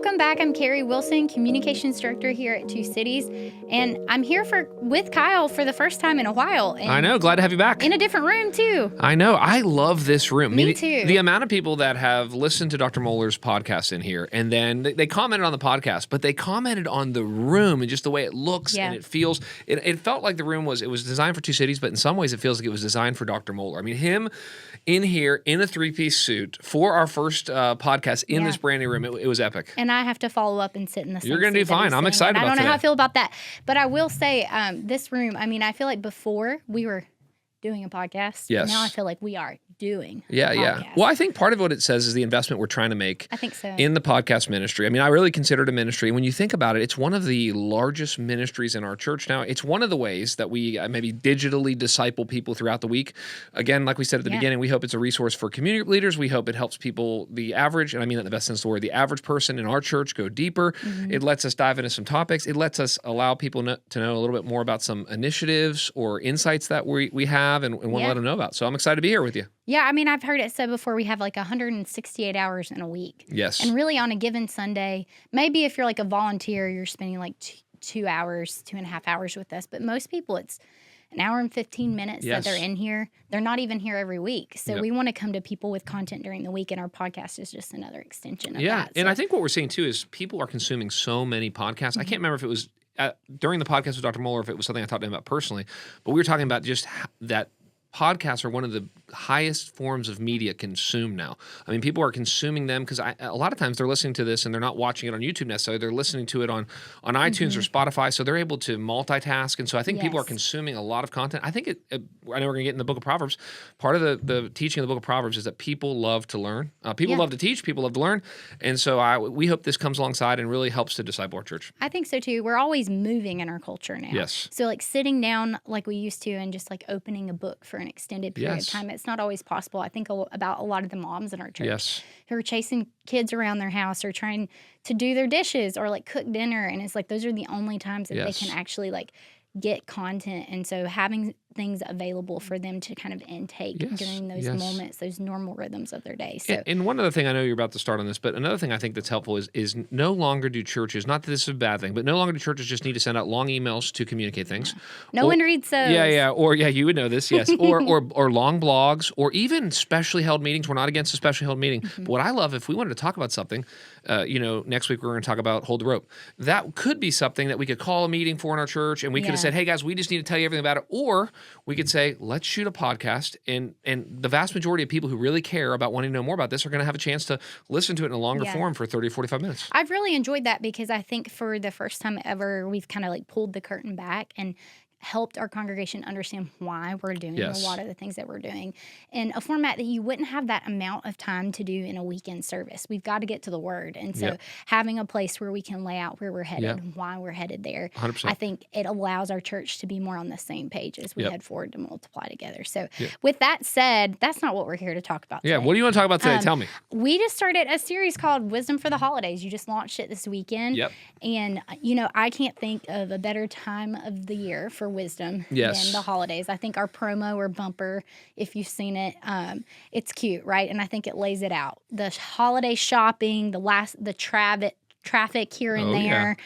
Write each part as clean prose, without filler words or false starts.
Welcome back. I'm Kari Wilson, Communications Director here at Two Cities, and I'm here with Kyle for the first time in a while. And I know. Glad to have you back. in a different room, too. I know. I love this room. Me too. The amount of people that have listened to Dr. Mohler's podcast in here, and then they commented on the podcast, but they commented on the room and just the way it looks and it feels. It felt like the room was designed for Two Cities, but in some ways it feels like it was designed for Dr. Mohler. I mean, him in here in a three-piece suit for our first podcast in this brand new room, it was epic. And I have to follow up and sit in the same You're going to do fine. I'm excited about it. I don't know how I feel about that. But I will say, this room, I mean, I feel like before we were doing a podcast. Yes. Now I feel like we are doing a Yeah. podcast. Well, I think part of what it says is the investment we're trying to make I think so. in the podcast ministry. I mean, I really consider it a ministry. When you think about it, it's one of the largest ministries in our church now. It's one of the ways that we maybe digitally disciple people throughout the week. Again, like we said at the beginning, we hope it's a resource for community leaders. We hope it helps people, the average, and I mean that in the best sense of the word, the average person in our church go deeper. Mm-hmm. It lets us dive into some topics. It lets us allow people to know a little bit more about some initiatives or insights that we have and want to let them know about. So I'm excited to be here with you. Yeah, I mean, I've heard it said before, we have like 168 hours in a week. Yes. And really on a given Sunday, maybe if you're like a volunteer, you're spending like 2.5 hours with us. But most people, it's an hour and 15 minutes that they're in here. They're not even here every week. So we want to come to people with content during the week, and our podcast is just another extension of that. And I think what we're seeing too is people are consuming so many podcasts. I can't remember if it was during the podcast with Dr. Mohler, if it was something I talked to him about personally, but we were talking about just that podcasts are one of the highest forms of media consumed now. I mean, people are consuming them because a lot of times they're listening to this and they're not watching it on YouTube necessarily. They're listening to it on iTunes or Spotify, so they're able to multitask. And so I think people are consuming a lot of content. I think I know we're going to get in the book of Proverbs. Part of the teaching of the book of Proverbs is that people love to learn. People love to teach. People love to learn. And so we hope this comes alongside and really helps to disciple our church. I think so too. We're always moving in our culture now. Yes. So like sitting down like we used to and just like opening a book for an extended period of time, it's not always possible. I think about a lot of the moms in our church who are chasing kids around their house or trying to do their dishes or like cook dinner. And it's like those are the only times that they can actually like get content. And so having things available for them to kind of intake during those moments, those normal rhythms of their day. So, and one other thing, I know you're about to start on this, but another thing I think that's helpful is no longer do churches, not that this is a bad thing, but no longer do churches just need to send out long emails to communicate things. No one reads those. Or you would know this, yes. or long blogs, or even specially held meetings. We're not against a specially held meeting. But what I love, if we wanted to talk about something, next week we're going to talk about Hold the Rope. That could be something that we could call a meeting for in our church, and we could have said, hey guys, we just need to tell you everything about it. Or we could say, let's shoot a podcast, and the vast majority of people who really care about wanting to know more about this are going to have a chance to listen to it in a longer form for 30 or 45 minutes. I've really enjoyed that because I think for the first time ever, we've kind of like pulled the curtain back and helped our congregation understand why we're doing a lot of the things that we're doing in a format that you wouldn't have that amount of time to do in a weekend service. We've got to get to the Word. And so having a place where we can lay out where we're headed, why we're headed there, 100%. I think it allows our church to be more on the same page as we head forward to multiply together. So with that said, that's not what we're here to talk about today. What do you want to talk about today? Tell me. We just started a series called Wisdom for the Holidays. You just launched it this weekend. And, I can't think of a better time of the year for wisdom than the holidays. I think our promo or bumper, if you've seen it, it's cute, right? And I think it lays it out. The holiday shopping, the traffic here and there,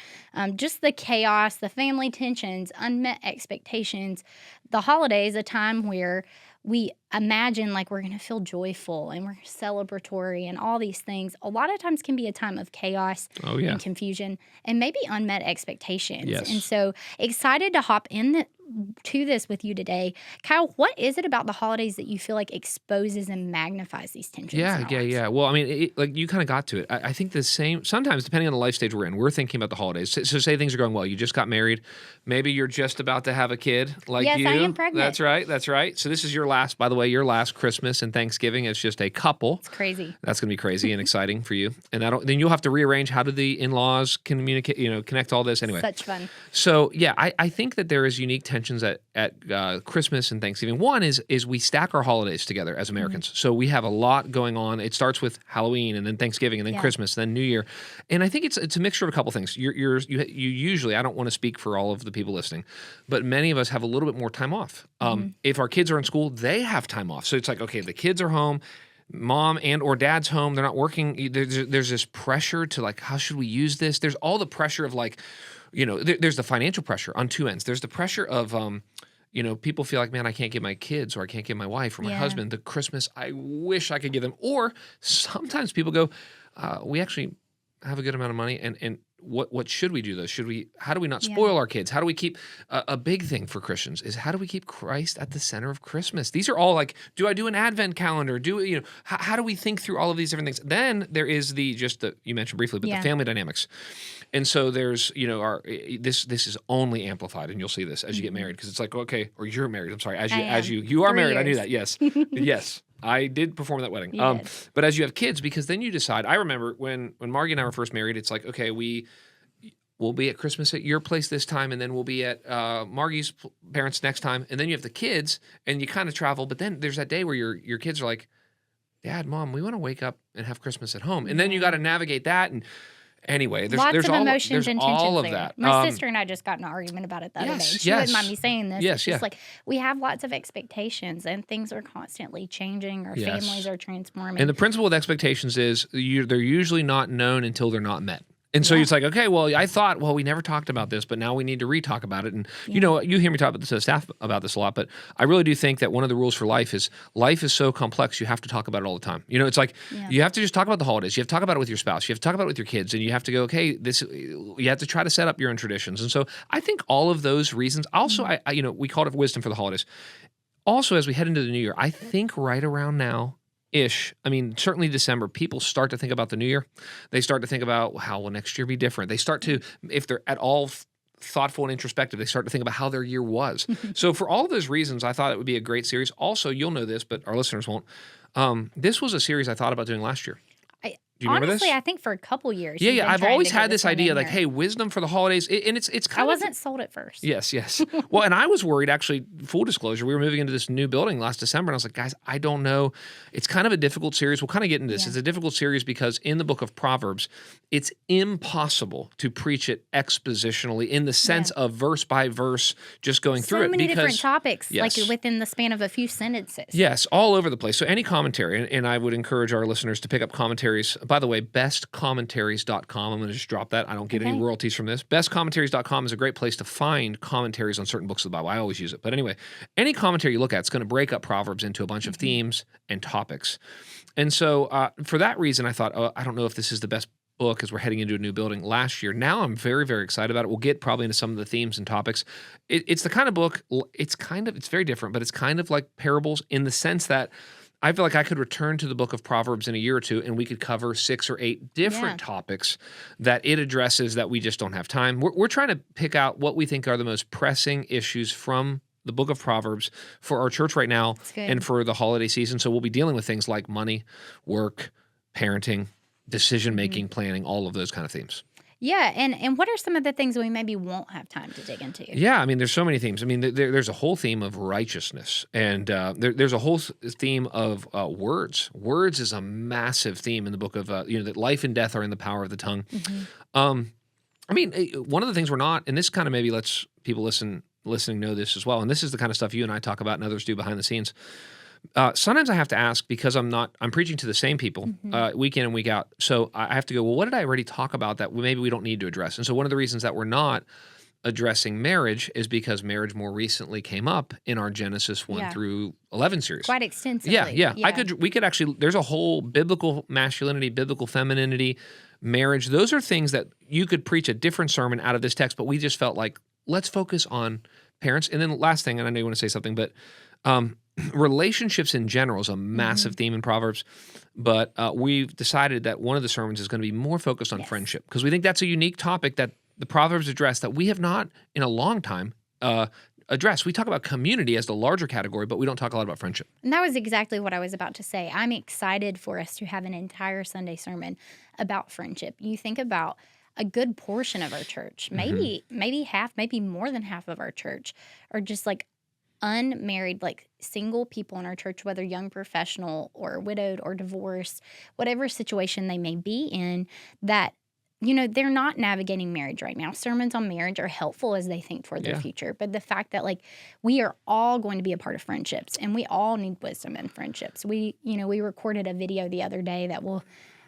just the chaos, the family tensions, unmet expectations. The holidays, a time where we imagine like we're going to feel joyful and we're celebratory and all these things, a lot of times can be a time of chaos and confusion and maybe unmet expectations. And so excited to hop to this with you today. Kyle, what is it about the holidays that you feel like exposes and magnifies these tensions? Well, I mean, like you kind of got to it. I think the same, sometimes depending on the life stage we're in, we're thinking about the holidays. So say things are going well. You just got married. Maybe you're just about to have a kid like you. Yes, I am pregnant. That's right. So this is your last, by the way, your last Christmas and Thanksgiving as just a couple. It's crazy. That's going to be crazy and exciting for you. And then you'll have to rearrange how do the in-laws communicate, connect all this anyway. Such fun. So I think that there is unique tensions at Christmas and Thanksgiving. One is we stack our holidays together as Americans. So we have a lot going on. It starts with Halloween and then Thanksgiving and then Christmas and then New Year. And I think it's a mixture of a couple things. You usually, I don't want to speak for all of the people listening, but many of us have a little bit more time off. If our kids are in school, they have time off. So it's like, okay, the kids are home. mom and or dad's home. They're not working. There's this pressure to like, how should we use this? There's all the pressure of like, there's the financial pressure on two ends. There's the pressure of, people feel like, man, I can't give my kids or I can't give my wife or my husband the Christmas I wish I could give them. Or sometimes people go, we actually have a good amount of money, and what should we do though? How do we not spoil our kids? How do we keep a big thing for Christians is how do we keep Christ at the center of Christmas? These are all like, do I do an Advent calendar? How do we think through all of these different things? Then there is you mentioned briefly, but the family dynamics. And so there's, this is only amplified, and you'll see this as you get married, because it's like, okay, or you're married. I'm sorry, you are married. I knew that. Yes, yes. I did perform that wedding. But as you have kids, because then you decide. I remember when Margie and I were first married, it's like, okay, we'll be at Christmas at your place this time, and then we'll be at Margie's parents next time, and then you have the kids, and you kind of travel. But then there's that day where your kids are like, Dad, Mom, we want to wake up and have Christmas at home, and then you got to navigate that. And anyway, there's lots of emotions there's and all tensions of there. that. My sister and I just got in an argument about it the other day. She wouldn't mind me saying this. It's just like we have lots of expectations, and things are constantly changing. Our families are transforming. And the principle with expectations is they're usually not known until they're not met. And so it's like, okay, well, I thought, we never talked about this, but now we need to re-talk about it. And, you hear me talk about this to staff about this a lot, but I really do think that one of the rules for life is so complex, you have to talk about it all the time. It's like you have to just talk about the holidays. You have to talk about it with your spouse. You have to talk about it with your kids. And you have to go, okay, you have to try to set up your own traditions. And so I think all of those reasons, also, we called it wisdom for the holidays. Also, as we head into the new year, I think right around now, certainly December, people start to think about the new year. They start to think about how will next year be different. They start to, if they're at all thoughtful and introspective, they start to think about how their year was. So for all of those reasons, I thought it would be a great series. Also, you'll know this, but our listeners won't. This was a series I thought about doing last year. Do you remember this? Honestly, I think for a couple years. Yeah. I've always had this idea, like, hey, wisdom for the holidays, and it's kind of. I wasn't sold at first. Yes. Well, and I was worried. Actually, full disclosure, we were moving into this new building last December, and I was like, guys, I don't know. It's kind of a difficult series. We'll kind of get into this. Yeah. It's a difficult series because in the book of Proverbs, it's impossible to preach it expositionally in the sense of verse by verse, just going through it. So many different topics, like within the span of a few sentences. Yes, all over the place. So any commentary, and I would encourage our listeners to pick up commentaries. By the way, bestcommentaries.com. I'm going to just drop that. I don't get any royalties from this. Bestcommentaries.com is a great place to find commentaries on certain books of the Bible. I always use it. But anyway, any commentary you look at, it's going to break up Proverbs into a bunch of themes and topics. And so for that reason, I thought, I don't know if this is the best book as we're heading into a new building last year. Now I'm very, very excited about it. We'll get probably into some of the themes and topics. It's the kind of book, it's very different, but it's kind of like parables in the sense that I feel like I could return to the book of Proverbs in a year or two, and we could cover 6 or 8 different topics that it addresses that we just don't have time. We're trying to pick out what we think are the most pressing issues from the book of Proverbs for our church right now and for the holiday season. So we'll be dealing with things like money, work, parenting, decision-making, planning, all of those kind of themes. Yeah, and what are some of the things we maybe won't have time to dig into? Yeah, there's so many themes. There's a whole theme of righteousness, and there's a whole theme of words. Words is a massive theme in the book of, that life and death are in the power of the tongue. One of the things we're not, and this kind of maybe lets people listening know this as well, and this is the kind of stuff you and I talk about and others do behind the scenes. Sometimes I have to ask because I'm preaching to the same people week in and week out. So I have to go, well, what did I already talk about that maybe we don't need to address? And so one of the reasons that we're not addressing marriage is because marriage more recently came up in our Genesis 1 through 11 series. Quite extensively. Yeah. We could actually, there's a whole biblical masculinity, biblical femininity, marriage. Those are things that you could preach a different sermon out of this text, but we just felt like, let's focus on parents. And then last thing, and I know you want to say something, but relationships in general is a massive theme in Proverbs, but we've decided that one of the sermons is going to be more focused on friendship because we think that's a unique topic that the Proverbs address that we have not in a long time addressed. We talk about community as the larger category, but we don't talk a lot about friendship. And that was exactly what I was about to say. I'm excited for us to have an entire Sunday sermon about friendship. You think about a good portion of our church, maybe half, maybe more than half of our church are just like unmarried, like single people in our church, whether young professional or widowed or divorced, whatever situation they may be in, that they're not navigating marriage right now. Sermons on marriage are helpful as they think toward their future. But the fact that, like, we are all going to be a part of friendships, and we all need wisdom in friendships. We recorded a video the other day that we'll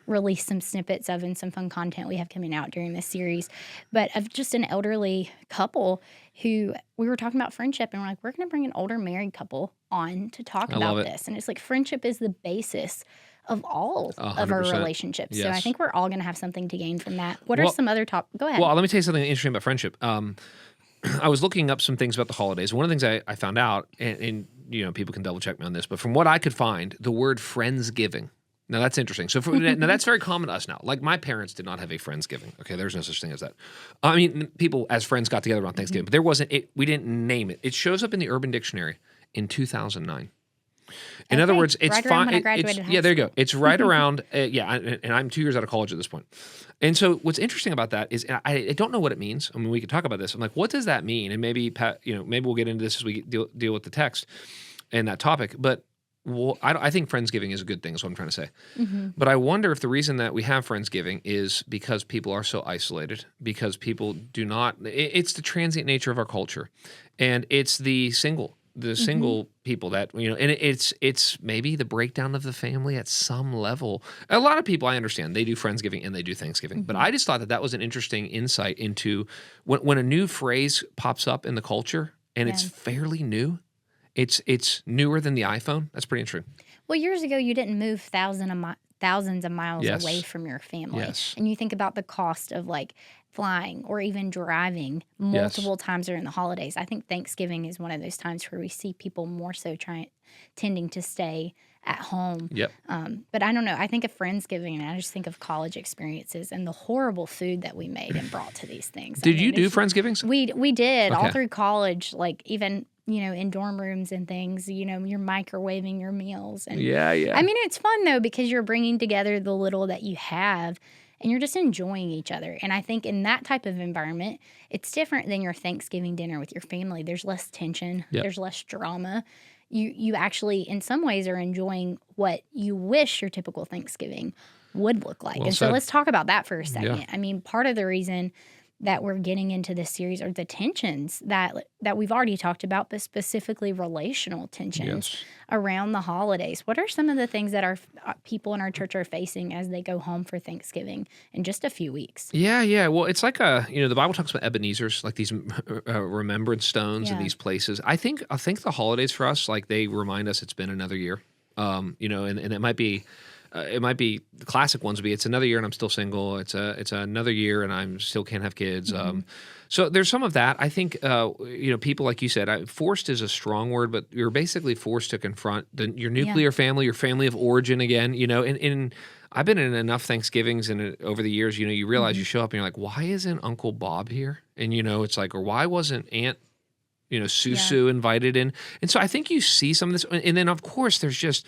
release some snippets of and some fun content we have coming out during this series, but of just an elderly couple who we were talking about friendship, and we're like, we're going to bring an older married couple on to talk about this. And it's like, friendship is the basis of all 100%. Of our relationships. Yes. So I think we're all going to have something to gain from that. What are some other Go ahead. Well, let me tell you something interesting about friendship. I was looking up some things about the holidays. One of the things I found out, and people can double check me on this, but from what I could find, the word Friendsgiving. Now, that's interesting. So now that's very common to us now. Like, my parents did not have a Friendsgiving. Okay, there's no such thing as that. I mean, people as friends got together on Thanksgiving, but there wasn't. We didn't name it. It shows up in the Urban Dictionary in 2009. In other words, it's fine. Yeah, there you go. It's right around. And I'm 2 years out of college at this point. And so, what's interesting about that is I don't know what it means. I mean, we could talk about this. I'm like, what does that mean? And maybe maybe we'll get into this as we deal with the text and that topic. But I think Friendsgiving is a good thing, is what I'm trying to say. Mm-hmm. But I wonder if the reason that we have Friendsgiving is because people are so isolated, because people do not, it's the transient nature of our culture. And it's the single people that, and it's maybe the breakdown of the family at some level. A lot of people, I understand, they do Friendsgiving and they do Thanksgiving. Mm-hmm. But I just thought that was an interesting insight into when a new phrase pops up in the culture and it's fairly new. It's newer than the iPhone. That's pretty interesting. Well, years ago, you didn't move thousands of miles away from your family. Yes. And you think about the cost of, like, flying or even driving multiple times during the holidays. I think Thanksgiving is one of those times where we see people more so tending to stay at home. Yep. But I don't know. I think of Friendsgiving, and I just think of college experiences and the horrible food that we made and brought to these things. Did you do Friendsgivings? We did all through college, like, even in dorm rooms and things, you're microwaving your meals. And yeah. I mean, it's fun, though, because you're bringing together the little that you have, and you're just enjoying each other. And I think in that type of environment, it's different than your Thanksgiving dinner with your family. There's less tension. Yep. There's less drama. You actually, in some ways, are enjoying what you wish your typical Thanksgiving would look like. Well said. So let's talk about that for a second. Yeah. I mean, part of the reason that we're getting into this series are the tensions that we've already talked about, but specifically relational tensions around the holidays. What are some of the things that our people in our church are facing as they go home for Thanksgiving in just a few weeks? Yeah. Well, it's like the Bible talks about Ebenezer's, like these remembrance stones in these places. I think the holidays for us, like, they remind us it's been another year. And it might be. The classic ones would be, it's another year and I'm still single. It's another year and I'm still can't have kids. Mm-hmm. So there's some of that. I think, people, like you said, forced is a strong word, but you're basically forced to confront your nuclear family, your family of origin again, and I've been in enough Thanksgivings and over the years, you realize you show up and you're like, why isn't Uncle Bob here? And, it's like, or why wasn't Aunt, Susu invited in? And so I think you see some of this. And then, of course, there's just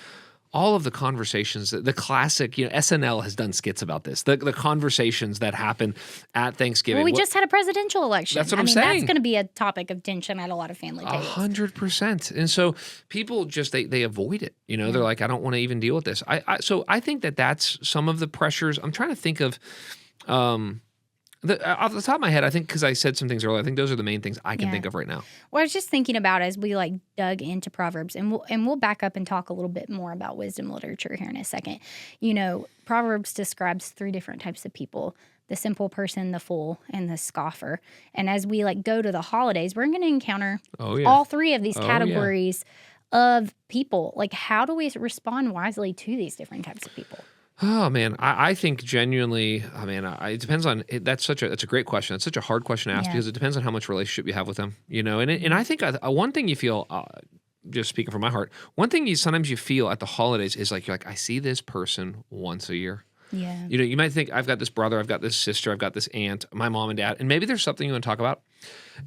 all of the conversations, the classic, SNL has done skits about this, the conversations that happen at Thanksgiving. Well, we just had a presidential election. That's what I'm saying. That's going to be a topic of tension at a lot of family tables. 100%. And so people just, they avoid it. They're like, I don't want to even deal with this. So I think that's some of the pressures. I'm trying to think of, off the top of my head, I think, because I said some things earlier, I think those are the main things I can think of right now. Well, I was just thinking about, as we dug into Proverbs, and we'll back up and talk a little bit more about wisdom literature here in a second. Proverbs describes 3 different types of people: the simple person, the fool, and the scoffer. And as we go to the holidays, we're going to encounter all 3 of these categories of people. Like, how do we respond wisely to these different types of people? Oh, man, I think genuinely, it depends on, that's a great question. It's such a hard question to ask because it depends on how much relationship you have with them, and I think one thing you feel, just speaking from my heart, one thing sometimes you feel at the holidays is you're like, I see this person once a year. Yeah. You might think, I've got this brother, I've got this sister, I've got this aunt, my mom and dad, and maybe there's something you want to talk about,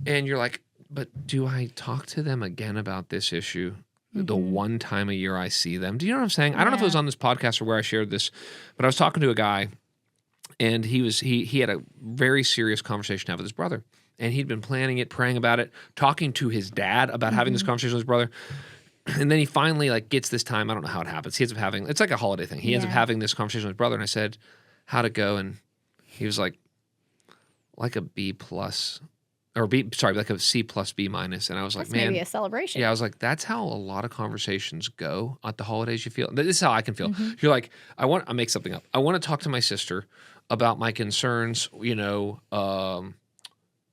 and you're like, but do I talk to them again about this issue? The one time a year I see them. Do you know what I'm saying? I don't know if it was on this podcast or where I shared this, but I was talking to a guy, and he had a very serious conversation to have with his brother. And he'd been planning it, praying about it, talking to his dad about having this conversation with his brother. And then he finally gets this time. I don't know how it happens. He ends up having, it's like a holiday thing. He ends up having this conversation with his brother. And I said, how'd it go? And he was like, like a B plus or like a C plus B minus. And I was like, That's man, maybe a celebration. yeah, I was like, that's how a lot of conversations go at the holidays. You feel this is how I can feel. Mm-hmm. You're like, I make something up. I want to talk to my sister about my concerns,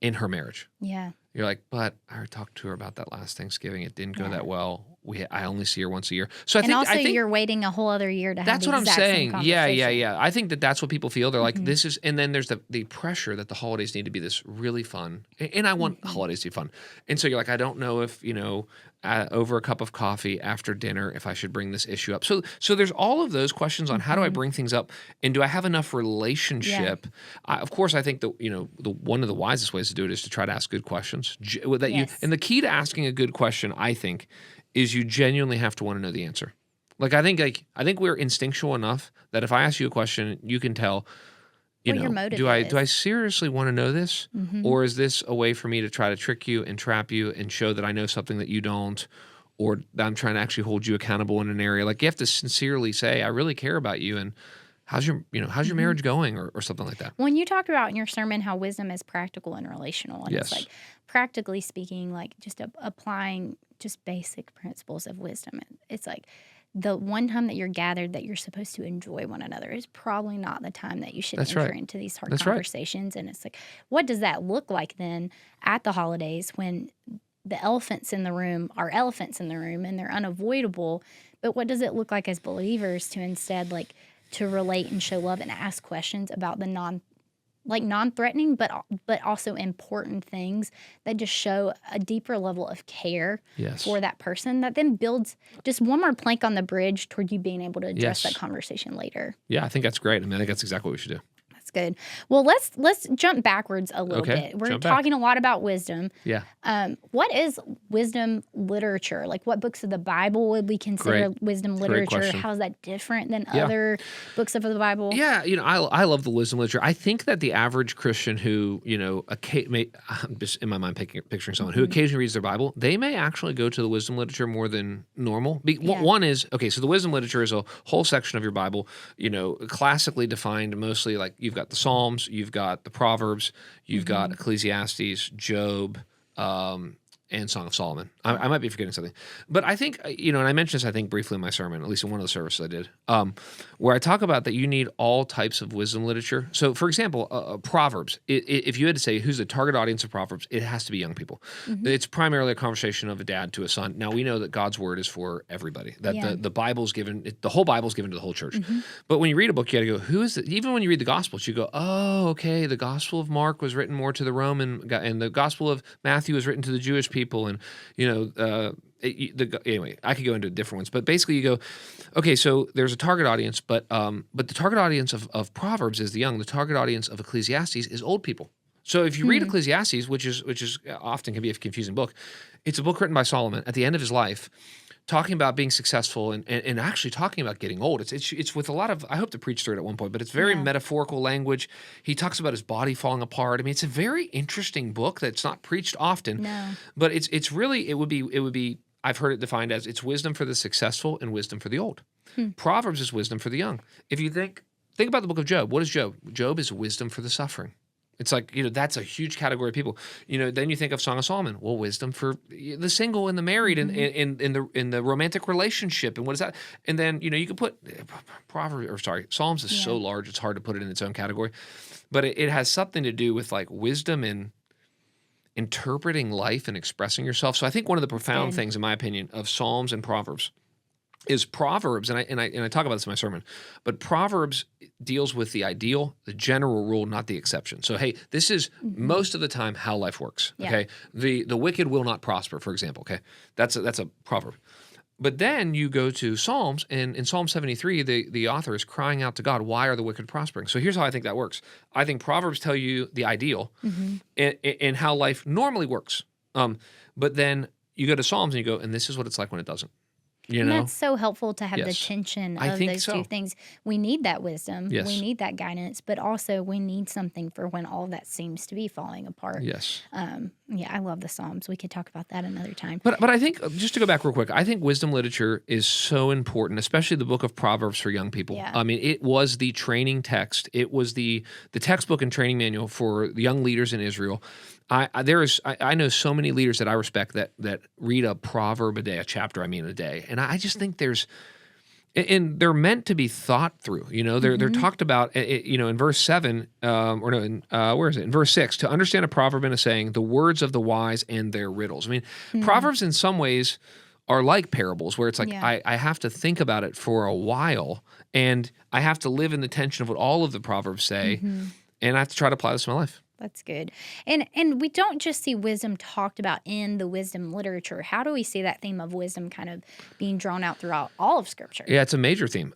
in her marriage. Yeah. You're like, but I talked to her about that last Thanksgiving. It didn't go that well. I only see her once a year. So I think you're waiting a whole other year to have that's the what I'm exact same saying. conversation. Yeah. I think that's what people feel. They're like, this is, and then there's the pressure that the holidays need to be this really fun. And I want holidays to be fun. And so you're like, I don't know if, over a cup of coffee after dinner, if I should bring this issue up. So there's all of those questions on how do I bring things up, and do I have enough relationship? Yeah. Of course, I think one of the wisest ways to do it is to try to ask good questions. And the key to asking a good question, I think, is you genuinely have to want to know the answer. I think we're instinctual enough that if I ask you a question, you can tell. Your motive do I seriously want to know this, or is this a way for me to try to trick you and trap you and show that I know something that you don't, or that I'm trying to actually hold you accountable in an area? Like, you have to sincerely say, I really care about you, and how's your marriage going, or something like that. When you talked about in your sermon how wisdom is practical and relational, and it's like, practically speaking, like just applying just basic principles of wisdom. It's like the one time that you're gathered that you're supposed to enjoy one another is probably not the time that you should enter into these hard conversations. And it's like, what does that look like then at the holidays when the elephants in the room are elephants in the room and they're unavoidable? But what does it look like as believers to instead to relate and show love and ask questions about the non-threatening, but also important things that just show a deeper level of care for that person, that then builds just one more plank on the bridge toward you being able to address that conversation later. Yeah, I think that's great. I mean, I think that's exactly what we should do. That's good. Well, let's jump backwards a little bit. We're talking a lot about wisdom. Yeah. What is wisdom literature? Like, what books of the Bible would we consider wisdom literature? How is that different than other books of the Bible? Yeah, I love the wisdom literature. I think that the average Christian who, I'm just in my mind picturing someone who occasionally reads their Bible, they may actually go to the wisdom literature more than normal. One is, so the wisdom literature is a whole section of your Bible, classically defined, mostly like you've got the Psalms, you've got the Proverbs, you've got Ecclesiastes, Job, and Song of Solomon. I might be forgetting something. But I think, and I mentioned this, I think, briefly in my sermon, at least in one of the services I did, where I talk about that you need all types of wisdom literature. So, for example, Proverbs, if you had to say who's the target audience of Proverbs, it has to be young people. It's primarily a conversation of a dad to a son. Now, we know that God's word is for everybody, that the Bible's given, the whole Bible's given to the whole church. But when you read a book, you got to go, who is it? Even when you read the Gospels, you go, oh, okay, the Gospel of Mark was written more to the Roman, and the Gospel of Matthew was written to the Jewish people. And, anyway, I could go into different ones, but basically you go, okay, so there's a target audience, but the target audience of Proverbs is the young. The target audience of Ecclesiastes is old people. So if you read Ecclesiastes, which is often can be a confusing book, it's a book written by Solomon at the end of his life, talking about being successful and actually talking about getting old. It's with a lot of, I hope to preach through it at one point, but it's very metaphorical language. He talks about his body falling apart. I mean, it's a very interesting book that's not preached often. No. But it would be I've heard it defined as it's wisdom for the successful and wisdom for the old. Proverbs is wisdom for the young. If you think about the book of Job, what is Job? Job is wisdom for the suffering. It's like, that's a huge category of people. Then you think of Song of Solomon. Well, wisdom for the single and the married and in the romantic relationship. And what is that? And then, you could put Psalms is so large, it's hard to put it in its own category. But it has something to do with like wisdom in interpreting life and expressing yourself. So I think one of the profound things, in my opinion, of Psalms and Proverbs is Proverbs, and I talk about this in my sermon, but Proverbs deals with the ideal, the general rule, not the exception. So, hey, this is most of the time how life works. Okay, the wicked will not prosper, for example. Okay, that's a proverb. But then you go to Psalms, and in Psalm 73, the author is crying out to God, why are the wicked prospering? So here's how I think that works. I think Proverbs tell you the ideal and how life normally works. But then you go to Psalms and you go, and this is what it's like when it doesn't. You And know? that's so helpful to have the Yes. tension I of think those so. two things. We need that wisdom. Yes. We need that guidance, but also we need something for when all that seems to be falling apart. Yes. Yeah, I love the Psalms. We could talk about that another time. But I think, just to go back real quick, I think wisdom literature is so important, especially the book of Proverbs for young people. Yeah. I mean, it was the training text. It was the textbook and training manual for the young leaders in Israel. I know so many leaders that I respect that read a proverb a day, a chapter, a day. And I just think and they're meant to be thought through. They're talked about. In verse 7, where is it? In verse 6, to understand a proverb and a saying, the words of the wise and their riddles. Proverbs in some ways are like parables, where it's like I have to think about it for a while, and I have to live in the tension of what all of the proverbs say, and I have to try to apply this to my life. That's good. And we don't just see wisdom talked about in the wisdom literature. How do we see that theme of wisdom kind of being drawn out throughout all of Scripture? Yeah, it's a major theme.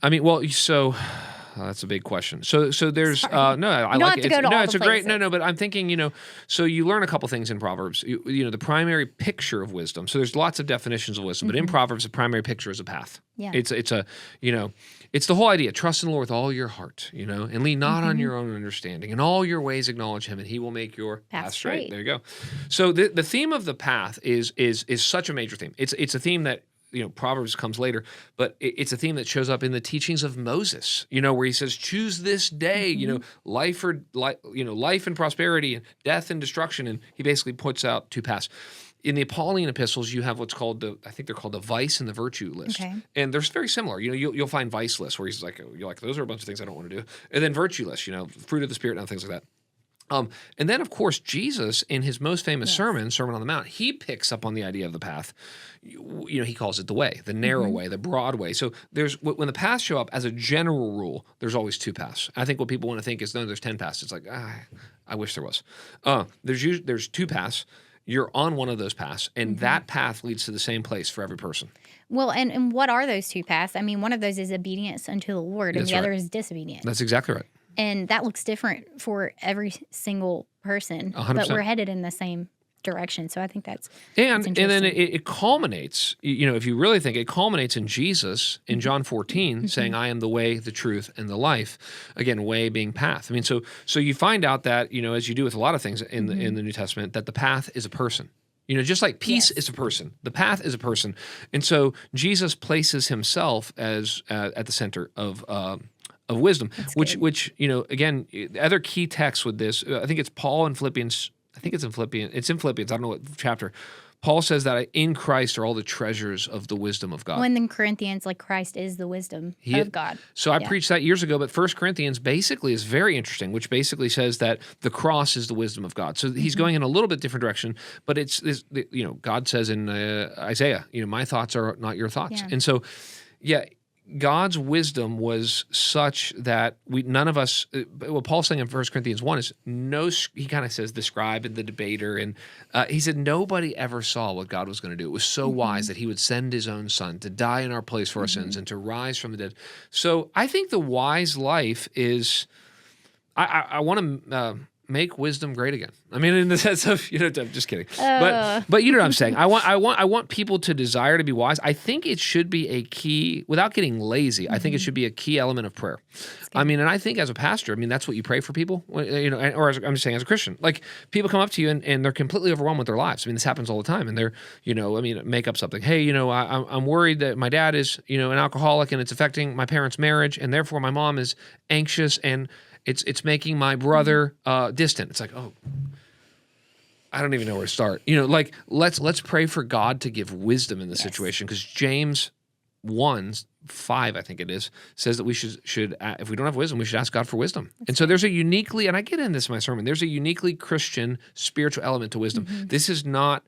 That's a big question. So there's I don't like have it. to go to all It's the a great places. but I'm thinking, so you learn a couple things in Proverbs. The primary picture of wisdom. So there's lots of definitions of wisdom, but in Proverbs, the primary picture is a path. Yeah. It's the whole idea. Trust in the Lord with all your heart, and lean not on your own understanding. In all your ways acknowledge Him, and He will make your path straight. There you go. So the theme of the path is such a major theme. It's a theme that Proverbs comes later, but it's a theme that shows up in the teachings of Moses, where he says, choose this day, life and prosperity, and death and destruction. And he basically puts out two paths. In the Pauline epistles, you have what's called I think they're called the vice and the virtue list. Okay. And they're very similar. You'll find vice lists where he's like, those are a bunch of things I don't want to do. And then virtue lists, fruit of the Spirit and things like that. And then, of course, Jesus, in his most famous sermon, Sermon on the Mount, he picks up on the idea of the path. He calls it the way, the narrow way, the broad way. So when the paths show up, as a general rule, there's always two paths. I think what people want to think is, no, there's 10 paths. It's like, I wish there was. There's two paths. You're on one of those paths, and that path leads to the same place for every person. Well, and what are those two paths? One of those is obedience unto the Lord, and the other is disobedience. That's exactly right. And that looks different for every single person, 100%. but we're headed in the same direction. So I think that's and interesting. then it culminates. If you really think, it culminates in Jesus in John 14 saying, "I am the way, the truth, and the life." Again, way being path. So you find out that as you do with a lot of things in the New Testament, that the path is a person. Just like peace is a person, the path is a person, and so Jesus places himself as at the center of wisdom, which again, other key texts with this, I think it's Paul in Philippians. I think it's in Philippians. It's in Philippians. I don't know what chapter. Paul says that in Christ are all the treasures of the wisdom of God. When in Corinthians, like Christ is the wisdom of God. So I preached that years ago, but 1 Corinthians basically is very interesting, which basically says that the cross is the wisdom of God. So he's going in a little bit different direction, but it's this, God says in Isaiah, my thoughts are not your thoughts. Yeah. And so, God's wisdom was such that none of us. What Paul's saying in 1 Corinthians 1 is he kind of says the scribe and the debater, and he said nobody ever saw what God was going to do. It was so wise that He would send His own Son to die in our place for our sins and to rise from the dead. So I think the wise life is. I want to make wisdom great again. In the sense of, I'm just kidding. But you know what I'm saying. I want people to desire to be wise. I think it should be a key, without getting lazy, I think it should be a key element of prayer. And I think as a pastor, that's what you pray for people, or I'm just saying as a Christian. Like, people come up to you and they're completely overwhelmed with their lives. This happens all the time. And they're, make up something. Hey, I'm worried that my dad is, an alcoholic and it's affecting my parents' marriage, and therefore my mom is anxious and it's making my brother distant. It's like, oh, I don't even know where to start. Let's pray for God to give wisdom in the situation, because James 1:5, I think it is, says that we should if we don't have wisdom, we should ask God for wisdom. And so there's a uniquely, and I get into this in my sermon, there's a uniquely Christian spiritual element to wisdom. This is not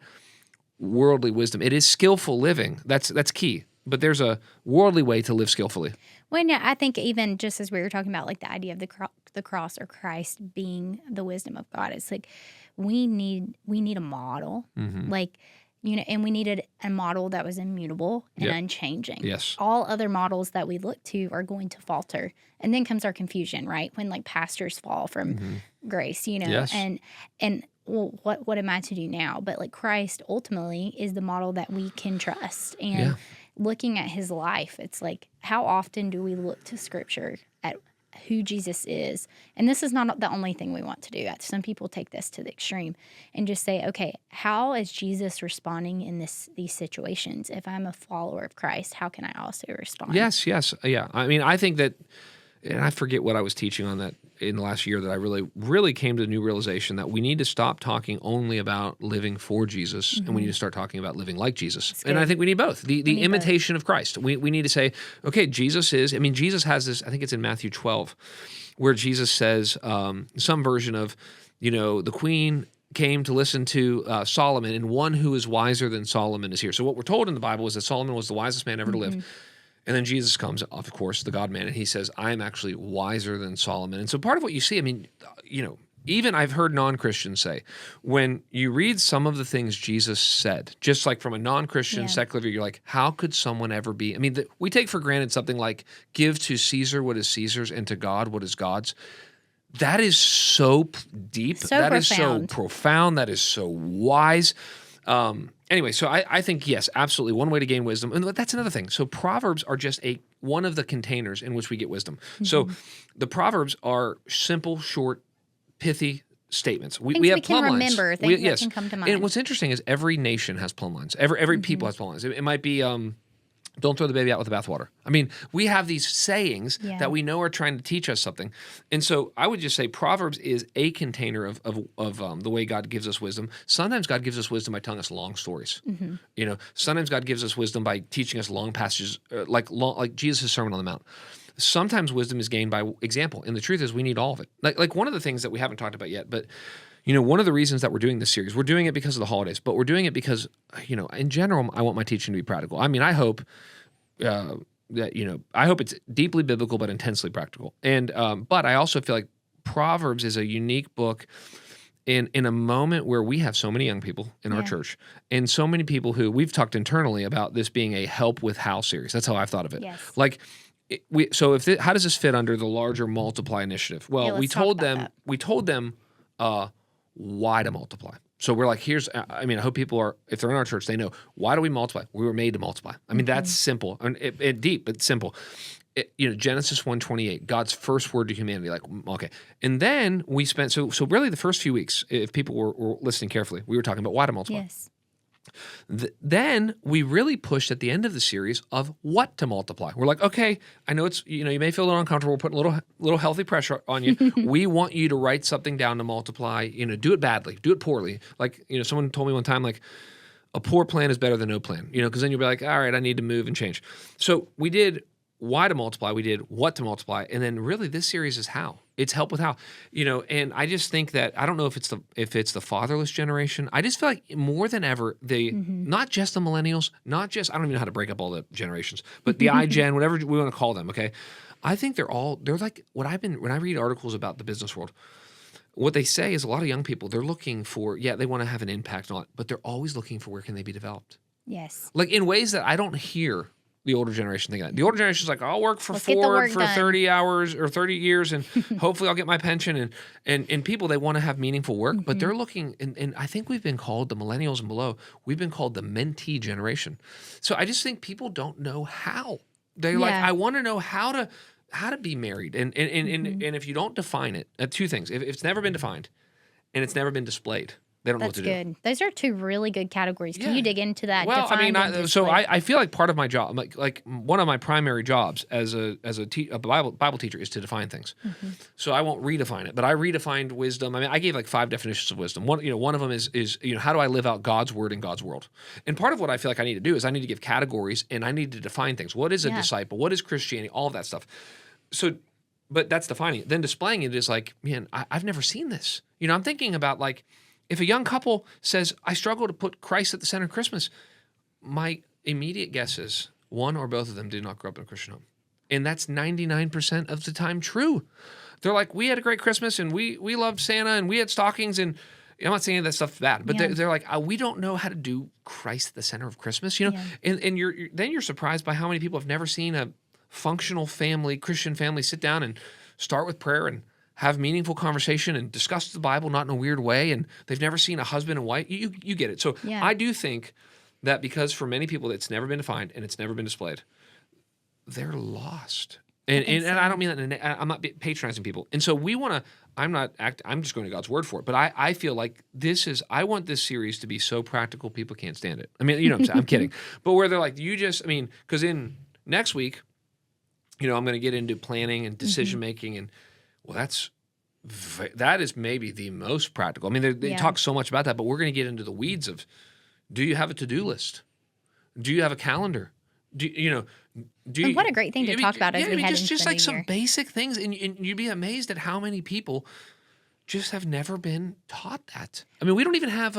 worldly wisdom. It is skillful living. That's key. But there's a worldly way to live skillfully. Well, yeah, I think even just as we were talking about, like the idea of the cross or Christ being the wisdom of God, it's like we need a model, like, and we needed a model that was immutable and unchanging. Yes. All other models that we look to are going to falter, and then comes our confusion, right? When like pastors fall from grace, Yes. and well, what am I to do now? But like Christ ultimately is the model that we can trust, and looking at his life, it's like, how often do we look to Scripture at who Jesus is? And this is not the only thing we want to do. Some people take this to the extreme and just say, okay, how is Jesus responding in these situations? If I'm a follower of Christ, how can I also respond? Yes. Yeah. I mean, I think that, and I forget what I was teaching on that in the last year, that I really, really came to the new realization that we need to stop talking only about living for Jesus, and we need to start talking about living like Jesus. And I think we need both. The imitation of Christ. We need to say, okay, Jesus has this, I think it's in Matthew 12, where Jesus says some version of, the queen came to listen to Solomon, and one who is wiser than Solomon is here. So what we're told in the Bible is that Solomon was the wisest man ever to live. And then Jesus comes, of course, the God-man, and he says, I am actually wiser than Solomon. And so part of what you see, even I've heard non-Christians say, when you read some of the things Jesus said, just like from a non-Christian secular view, you're like, how could someone ever be? We take for granted something like, give to Caesar what is Caesar's and to God what is God's. That is so deep. That is so profound. That is so wise. Anyway, so I think, yes, absolutely, one way to gain wisdom. And that's another thing. So Proverbs are just one of the containers in which we get wisdom. So the Proverbs are simple, short, pithy statements. We have plumb lines. Remember things that can come to mind. And what's interesting is every nation has plumb lines. Every people has plumb lines. It might be... don't throw the baby out with the bathwater. We have these sayings that we know are trying to teach us something. And so I would just say Proverbs is a container of the way God gives us wisdom. Sometimes God gives us wisdom by telling us long stories. Sometimes God gives us wisdom by teaching us long passages, like Jesus' Sermon on the Mount. Sometimes wisdom is gained by example. And the truth is we need all of it. Like one of the things that we haven't talked about yet, but one of the reasons that we're doing this series, we're doing it because of the holidays, but we're doing it because, in general, I want my teaching to be practical. I hope I hope it's deeply biblical but intensely practical. And but I also feel like Proverbs is a unique book in a moment where we have so many young people in our church and so many people who we've talked internally about this being a help with how series. That's how I've thought of it. Yes. How does this fit under the larger multiply initiative? Well, we told them why to multiply. So we're like, I hope people are, if they're in our church, they know, why do we multiply? We were made to multiply. That's simple. Deep, but simple. Genesis 1:28, God's first word to humanity. Like, okay. And then we spent, so really the first few weeks, if people were listening carefully, we were talking about why to multiply. Yes. Then we really pushed at the end of the series of what to multiply. We're like, okay, I know it's, you may feel a little uncomfortable. We're putting a little healthy pressure on you. We want you to write something down to multiply, do it badly, do it poorly. Like, someone told me one time, like, a poor plan is better than no plan, because then you'll be like, all right, I need to move and change. So we did why to multiply, we did what to multiply, and then really this series is how. It's help with how, and I just think that, I don't know if it's the fatherless generation. I just feel like more than ever, not just the millennials, I don't even know how to break up all the generations, but the iGen, whatever we want to call them, okay? I think they're like when I read articles about the business world, what they say is a lot of young people, they're looking for, they want to have an impact on it, but they're always looking for where can they be developed. Yes. Like in ways that I don't hear the older generation thinking that. The older generation is like, I'll work for Ford for 30 hours or 30 years and hopefully I'll get my pension. And people, they want to have meaningful work, but they're looking, and I think we've been called, the millennials and below, we've been called the mentee generation. So I just think people don't know how. They're like, I want to know how to be married. And if you don't define it, two things. If it's never been defined and it's never been displayed, they don't know what to do. That's good. Those are two really good categories. Can you dig into that? Well, I feel like part of my job, like one of my primary jobs as a Bible teacher is to define things. So I won't redefine it, but I redefined wisdom. I gave like 5 definitions of wisdom. One of them is how do I live out God's word in God's world? And part of what I feel like I need to do is I need to give categories and I need to define things. What is a disciple? What is Christianity? All of that stuff. So, but that's defining it. Then displaying it is like, man, I've never seen this. I'm thinking about like, if a young couple says, I struggle to put Christ at the center of Christmas, my immediate guess is one or both of them did not grow up in a Christian home. And that's 99% of the time true. They're like, we had a great Christmas and we loved Santa and we had stockings, and I'm not saying that stuff's bad, but they're like, we don't know how to do Christ at the center of Christmas, and you're surprised by how many people have never seen a functional family, Christian family, sit down and start with prayer and have meaningful conversation and discuss the Bible, not in a weird way, and they've never seen a husband and wife. You get it. So I do think that because for many people it's never been defined and it's never been displayed, they're lost. And I don't mean that. I'm not patronizing people. And so we want to. I'm just going to God's word for it. But I feel like I want this series to be so practical people can't stand it. I mean, you know what I'm saying? I'm kidding. But where they're like, because in next week, I'm going to get into planning and decision making, and that is maybe the most practical. I mean, they talk so much about that, but we're going to get into the weeds of: do you have a to-do list? Do you have a calendar? And what a great thing to talk about as we head into just the like new some year. basic things, and you'd be amazed at how many people just have never been taught that. I mean, we don't even have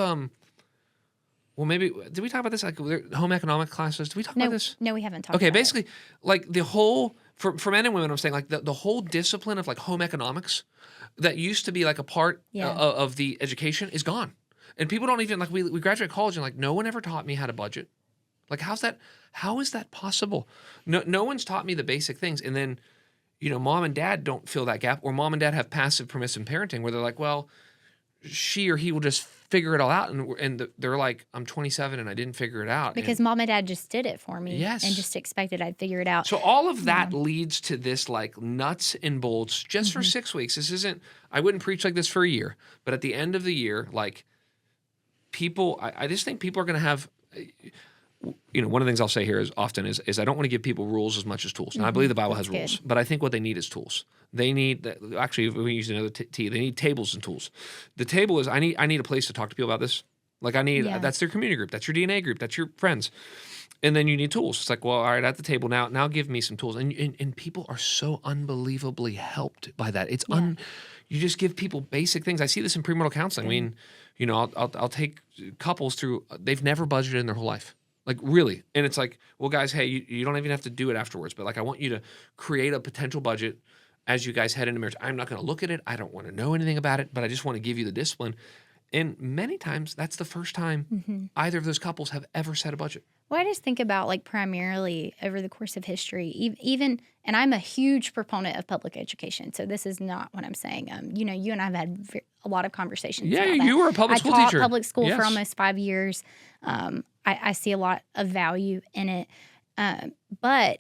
maybe did we talk about this, like home economic classes? Did we talk about this? No, we haven't talked about it. Basically, like the whole for men and women, I'm saying like the whole discipline of like home economics that used to be like a part of the education is gone, and people don't even like we graduate college and like no one ever taught me how to budget. Like, how is that possible? No one's taught me the basic things. And then, mom and dad don't fill that gap, or mom and dad have passive permissive parenting where they're like, well, she or he will just figure it all out. And they're like, I'm 27 and I didn't figure it out. Because mom and dad just did it for me. Yes. And just expected I'd figure it out. So all of that leads to this like nuts and bolts just for 6 weeks. This isn't, I wouldn't preach like this for a year, but at the end of the year, like people, I just think people are going to have, one of the things I'll say here is often is I don't want to give people rules as much as tools. And I believe the Bible has rules, but I think what they need is tools. They need, actually, if we use another T, they need tables and tools. The table is, I need a place to talk to people about this. Like that's their community group. That's your DNA group. That's your friends. And then you need tools. It's like, well, all right, at the table now give me some tools. And people are so unbelievably helped by that. You just give people basic things. I see this in premarital counseling. I mean, I'll take couples through, they've never budgeted in their whole life. Like really. And it's like, well, guys, hey, you don't even have to do it afterwards. But like, I want you to create a potential budget as you guys head into marriage. I'm not going to look at it. I don't want to know anything about it, but I just want to give you the discipline. And many times that's the first time either of those couples have ever set a budget. Well, I just think about like primarily over the course of history, even, and I'm a huge proponent of public education. So this is not what I'm saying. You and I have had a lot of conversations. Yeah, about that. You were a public school teacher. I taught public school for almost 5 years. I see a lot of value in it. But,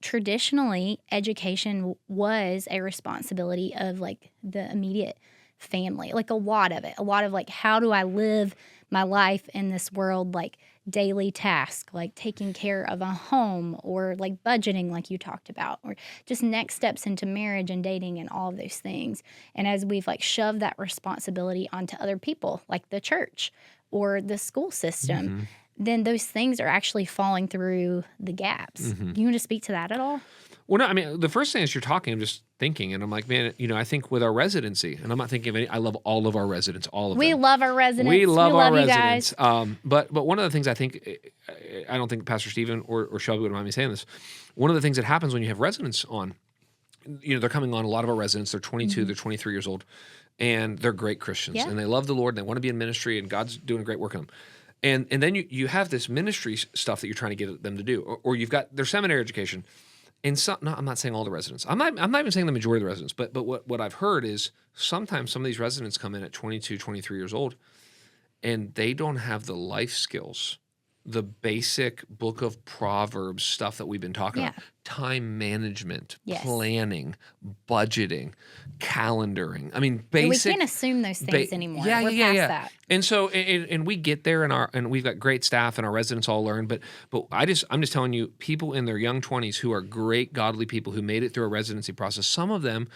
traditionally education was a responsibility of like the immediate family, like a lot of like, how do I live my life in this world, like daily task, like taking care of a home or like budgeting, like you talked about, or just next steps into marriage and dating and all of those things. And as we've like shoved that responsibility onto other people, like the church or the school system, then those things are actually falling through the gaps. Do you want to speak to that at all? Well, no, I mean, the first thing as you're talking, I'm just thinking, and I'm like, man, I think with our residency, and I'm not thinking of any, I love all of our residents, all of them. We love our residents. We love our residents. You guys. But one of the things I think, I don't think Pastor Stephen or Shelby would mind me saying this, one of the things that happens when you have residents on, they're coming on, a lot of our residents, they're 22, they're 23 years old, and they're great Christians, and they love the Lord, and they want to be in ministry, and God's doing a great work in them. And then you have this ministry stuff that you're trying to get them to do, or you've got their seminary education. And I'm not saying all the residents. I'm not even saying the majority of the residents. But what I've heard is sometimes some of these residents come in at 22, 23 years old, and they don't have the life skills, the basic book of Proverbs stuff that we've been talking about. Time management, planning, budgeting, calendaring. I mean, basic. We can't assume those things anymore. Yeah, We're past that. And so, and we get there, and we've got great staff, and our residents all learn. But I'm just telling you, people in their young 20s who are great, godly people who made it through a residency process. Some of them,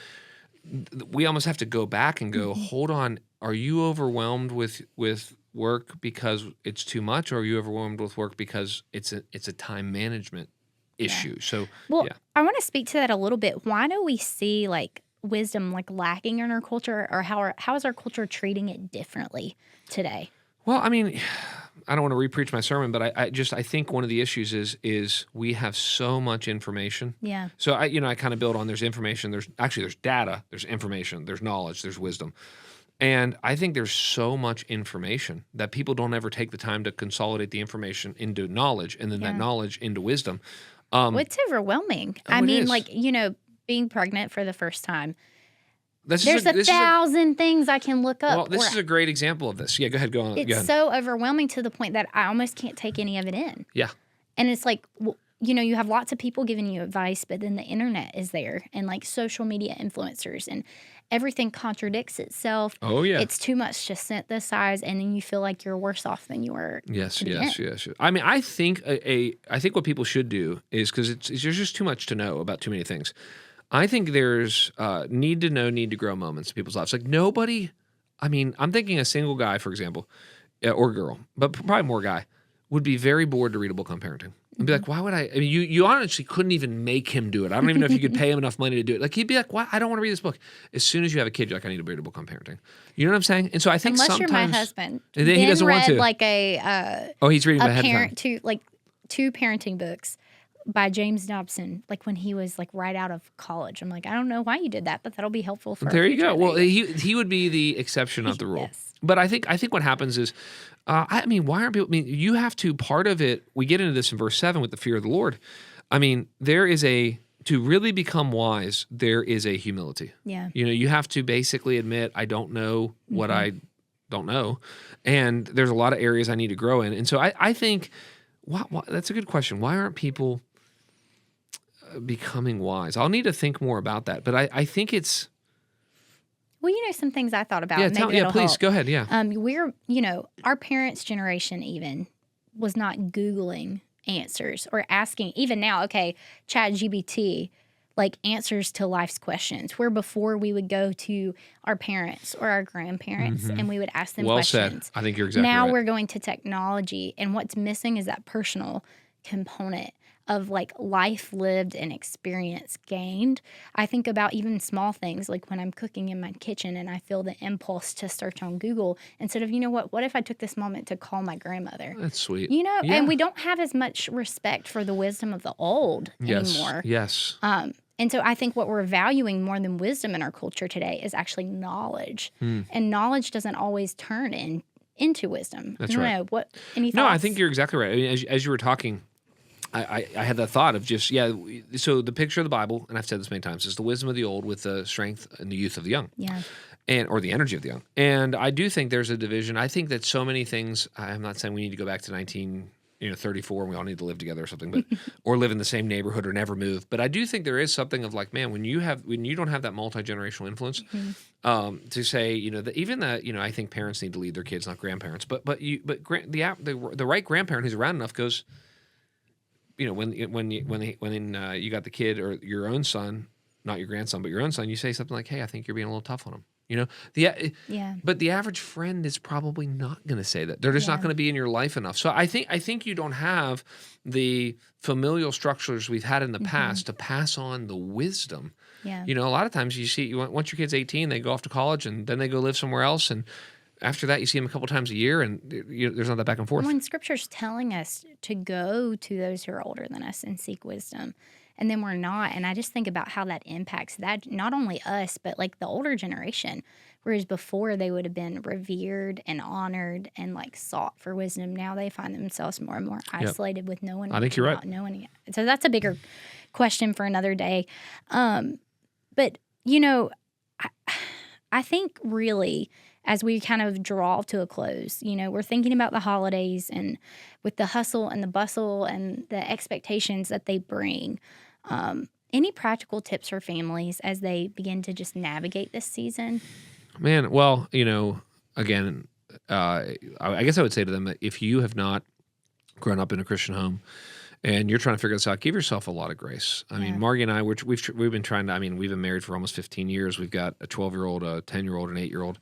we almost have to go back and go, hold on, are you overwhelmed with work because it's too much, or are you overwhelmed with work because it's a time management issue? So, I want to speak to that a little bit. Why do we see like wisdom like lacking in our culture, or how is our culture treating it differently today? Well, I mean, I don't want to repreach my sermon, but I think one of the issues is we have so much information. Yeah. So I kind of build on, there's information, there's data, there's information, there's knowledge, there's wisdom. And I think there's so much information that people don't ever take the time to consolidate the information into knowledge, and then that knowledge into wisdom. Well, it's overwhelming. I mean, like, being pregnant for the first time, There's a thousand things I can look up. Well, this is a great example of this. Yeah, go ahead. Go on. It's so overwhelming to the point that I almost can't take any of it in. Yeah. And it's like, you have lots of people giving you advice, but then the internet is there and like social media influencers and everything contradicts itself. Oh, yeah. It's too much to synthesize, and then you feel like you're worse off than you were. Yes. I mean, I think I think what people should do is, because there's just too much to know about too many things. I think there's need to know, need to grow moments in people's lives. Like nobody, I mean, I'm thinking a single guy, for example, or girl, but probably more guy, would be very bored to read a book on parenting. And be like, why would I mean, you honestly couldn't even make him do it. I don't even know if you could pay him enough money to do it. Like, he'd be like, why? I don't want to read this book. As soon as you have a kid, you're like, I need to read a book on parenting. You know what I'm saying? And so I think unless sometimes... you're my husband. And then he doesn't want to. like a... he's reading ahead of time. Two parenting books by James Dobson, like when he was like right out of college. I'm like, I don't know why you did that, but that'll be helpful for There you go. Well, he would be the exception, not the rule. Yes. But I think what happens is, I mean, why aren't people? I mean, you have to. Part of it. We get into this in verse 7 with the fear of the Lord. I mean, there is to really become wise. There is a humility. Yeah. You have to basically admit, I don't know what I don't know, and there's a lot of areas I need to grow in. And so I think, that's a good question. Why aren't people becoming wise? I'll need to think more about that. But I think it's. Well, some things I thought about. Yeah, please, go ahead, yeah. Our parents' generation even was not Googling answers or asking, even now, okay, ChatGPT, like answers to life's questions, where before we would go to our parents or our grandparents and we would ask them questions. Well said. I think you're exactly right. Now we're going to technology, and what's missing is that personal component of like life lived and experience gained. I think about even small things like when I'm cooking in my kitchen and I feel the impulse to search on Google instead of, what if I took this moment to call my grandmother? That's sweet. Yeah. And we don't have as much respect for the wisdom of the old anymore. Yes. And so I think what we're valuing more than wisdom in our culture today is actually knowledge. And knowledge doesn't always turn into wisdom. That's right. Any thoughts? No, I think you're exactly right. I mean, as you were talking, I had that thought of just, so the picture of the Bible, and I've said this many times, is the wisdom of the old with the strength and the youth of the young. Yeah. Or the energy of the young. And I do think there's a division. I think that so many things, I'm not saying we need to go back to 1934 and we all need to live together or something, but or live in the same neighborhood or never move. But I do think there is something of like, man, when you don't have that multi-generational influence, to say, that even that, I think parents need to lead their kids, not grandparents. But the right grandparent who's around enough goes, when you got the kid or your own son, not your grandson, but your own son, you say something like, "Hey, I think you're being a little tough on him." But the average friend is probably not going to say that. They're just not going to be in your life enough. So I think you don't have the familial structures we've had in the past to pass on the wisdom. Yeah. A lot of times you see once your kid's 18, they go off to college and then they go live somewhere else, and after that, you see them a couple times a year, and there's not that back and forth. When Scripture's telling us to go to those who are older than us and seek wisdom, and then we're not, and I just think about how that impacts that, not only us, but like the older generation, whereas before they would have been revered and honored and like sought for wisdom. Now they find themselves more and more isolated with no one. I think you're right. Knowing it. So that's a bigger question for another day. But, I think really, as we kind of draw to a close, we're thinking about the holidays and with the hustle and the bustle and the expectations that they bring. Any practical tips for families as they begin to just navigate this season? Man, well, again, I guess I would say to them that if you have not grown up in a Christian home and you're trying to figure this out, give yourself a lot of grace. I mean, Margie and I, we've been trying to, we've been married for almost 15 years. We've got a 12-year-old, a 10-year-old, an 8-year-old.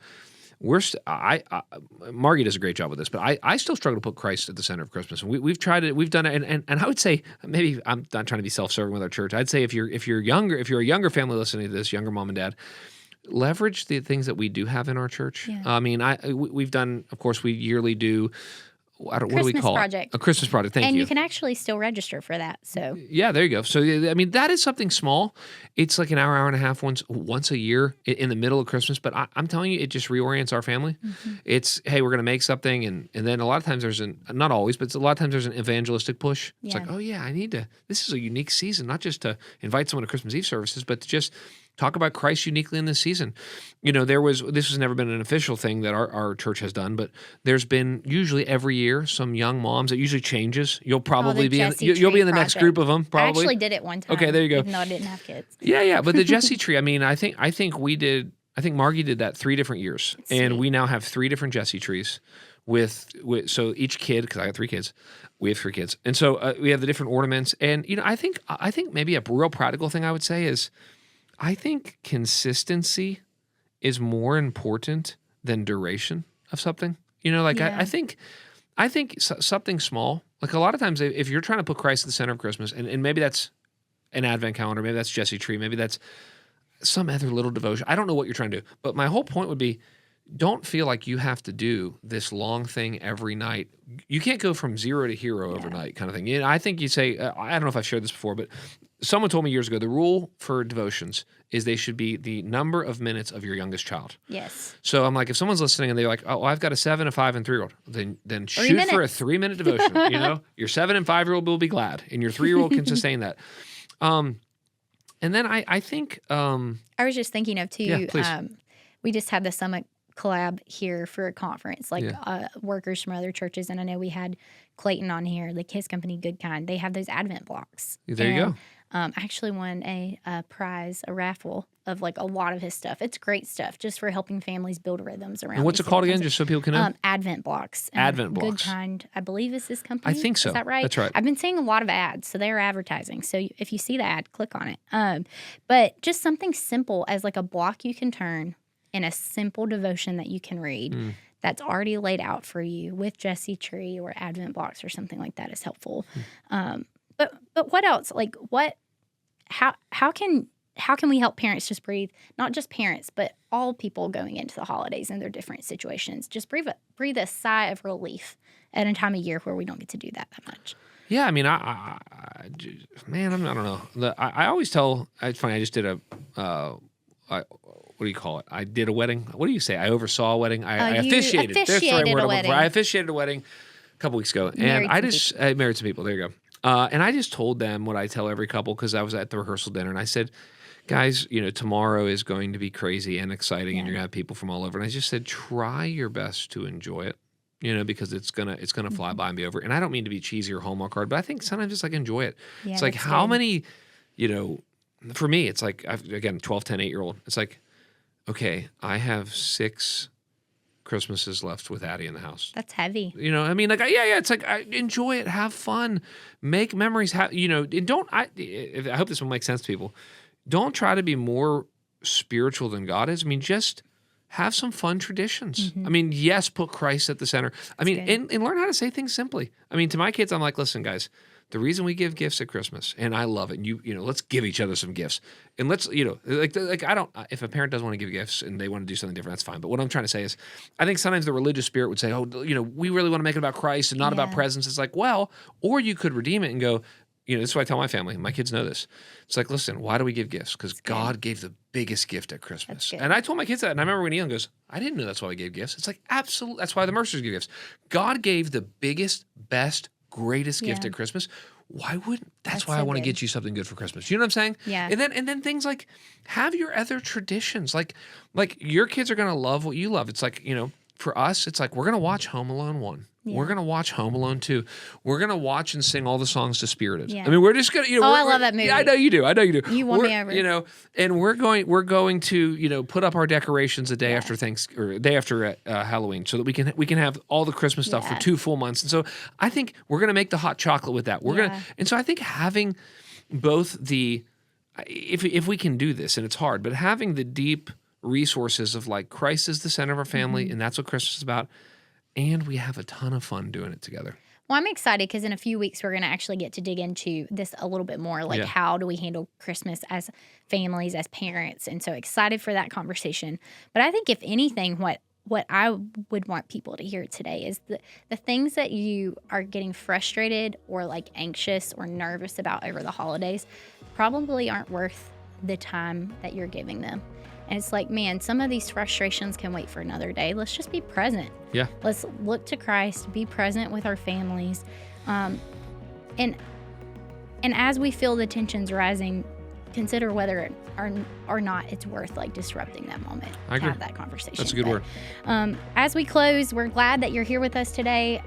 Margie does a great job with this, but I still struggle to put Christ at the center of Christmas. And we've tried it, we've done it, and I would say, maybe I'm not trying to be self-serving with our church. I'd say if you're a younger family listening to this, younger mom and dad, leverage the things that we do have in our church. Yeah. We've done, of course, we yearly do. What do we call project. it? A Christmas project. Thank you. And you can actually still register for that. So yeah, there you go. So that is something small. It's like an hour and a half once a year in the middle of Christmas. But I'm telling you, it just reorients our family. It's, hey, we're going to make something, and then a lot of times there's not always, but a lot of times there's an evangelistic push. It's like, oh yeah, I need to. This is a unique season, not just to invite someone to Christmas Eve services, but to Talk about Christ uniquely in this season. This has never been an official thing that our church has done, but there's been usually every year some young moms. It usually changes. You'll probably be you'll be in the next group of them. Probably. I actually did it one time. Okay, there you go. Even though I didn't have kids. Yeah. But the Jesse tree. I mean, I think Margie did that 3 different years, and we now have 3 different Jesse trees. With so each kid, because I got 3 kids, we have 3 kids, and so we have the different ornaments. And I think maybe a real practical thing I would say is, I think consistency is more important than duration of something. I think something small. Like a lot of times, if you're trying to put Christ at the center of Christmas, and maybe that's an Advent calendar, maybe that's Jesse tree, maybe that's some other little devotion. I don't know what you're trying to do, but my whole point would be, don't feel like you have to do this long thing every night. You can't go from zero to hero overnight kind of thing. I think you say, I don't know if I've shared this before, but someone told me years ago, the rule for devotions is they should be the number of minutes of your youngest child. Yes. So I'm like, if someone's listening and they're like, oh, I've got a 7, a 5, and 3-year-old, then shoot for a 3-minute devotion. Your 7 and 5-year-old will be glad, and your 3-year-old can sustain that. And then I think... I was just thinking of, too, yeah, please. We just had the Summit collab here for a conference, workers from other churches. And I know we had Clayton on here, the Kids Company Good Kind. They have those Advent blocks. There you go. I actually won a prize, a raffle of a lot of his stuff. It's great stuff just for helping families build rhythms around. And what's it called again, just so people can know? Advent blocks. Advent blocks. Good Kind, I believe, is this company. I think so. Is that right? That's right. I've been seeing a lot of ads, so they're advertising. So if you see the ad, click on it. But just something simple as a block you can turn in a simple devotion that you can read that's already laid out for you with Jesse tree or Advent blocks or something like that is helpful. But what else? How can we help parents just breathe? Not just parents, but all people going into the holidays in their different situations. Just breathe a sigh of relief at a time of year where we don't get to do that much. Yeah, I mean, I don't know. I always tell. It's funny. I just did what do you call it? I did a wedding. What do you say? I oversaw a wedding. I officiated. That's the right word I'm looking for. I officiated a wedding a couple weeks ago, and I married some people. There you go. And I just told them what I tell every couple, because I was at the rehearsal dinner, and I said, guys, tomorrow is going to be crazy and exciting, and you're gonna have people from all over. And I just said, try your best to enjoy it, because it's gonna fly by and be over. And I don't mean to be cheesy or Hallmark card, but I think sometimes just enjoy it. Yeah, it's how many, for me, it's again, 12, 10, 8-year-old. It's okay, I have 6 Christmases left with Addie in the house. That's heavy. It's enjoy it, have fun, make memories. I hope this will make sense to people. Don't try to be more spiritual than God is. Just have some fun traditions. Mm-hmm. Yes, put Christ at the center. And learn how to say things simply. To my kids, I'm like, listen, guys, the reason we give gifts at Christmas, and I love it, and let's give each other some gifts. And let's, if a parent doesn't want to give gifts and they want to do something different, that's fine. But what I'm trying to say is, I think sometimes the religious spirit would say, we really want to make it about Christ and not about presents. It's or you could redeem it and go, this is what I tell my family. My kids know this. It's listen, why do we give gifts? Because God gave the biggest gift at Christmas. And I told my kids that, and I remember when Elon goes, I didn't know that's why we gave gifts. It's absolutely, that's why the Mercers give gifts. God gave the biggest, best, greatest gift at Christmas. Why wouldn't? That's why I want to get you something good for Christmas. You know what I'm saying? Yeah. And then things have your other traditions. Like your kids are gonna love what you love. It's for us, it's we're gonna watch Home Alone 1. Yeah. We're gonna watch Home Alone 2. We're gonna watch and sing all the songs to Spirited. Yeah. We're just gonna. I love that movie. Yeah, I know you do. You won me over. And we're going to put up our decorations the day after day after Halloween, so that we can have all the Christmas stuff for 2 full months. And so I think we're gonna make the hot chocolate with that. And so I think having both if we can do this, and it's hard, but having the deep resources of Christ is the center of our family, and that's what Christmas is about. And we have a ton of fun doing it together. Well, I'm excited because in a few weeks, we're going to actually get to dig into this a little bit more. How do we handle Christmas as families, as parents? And so excited for that conversation. But I think if anything, what I would want people to hear today is the things that you are getting frustrated or anxious or nervous about over the holidays probably aren't worth the time that you're giving them. And it's man, some of these frustrations can wait for another day. Let's just be present. Yeah. Let's look to Christ, be present with our families. And as we feel the tensions rising, consider whether or not it's worth like disrupting that moment. I agree. Have that conversation. That's a good word. As we close, we're glad that you're here with us today.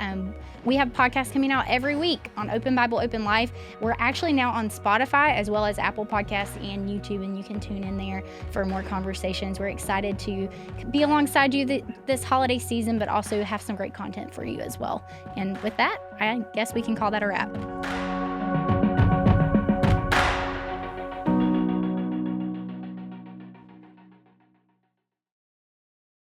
We have podcasts coming out every week on Open Bible, Open Life. We're actually now on Spotify as well as Apple Podcasts and YouTube, and you can tune in there for more conversations. We're excited to be alongside you this holiday season, but also have some great content for you as well. And with that, I guess we can call that a wrap.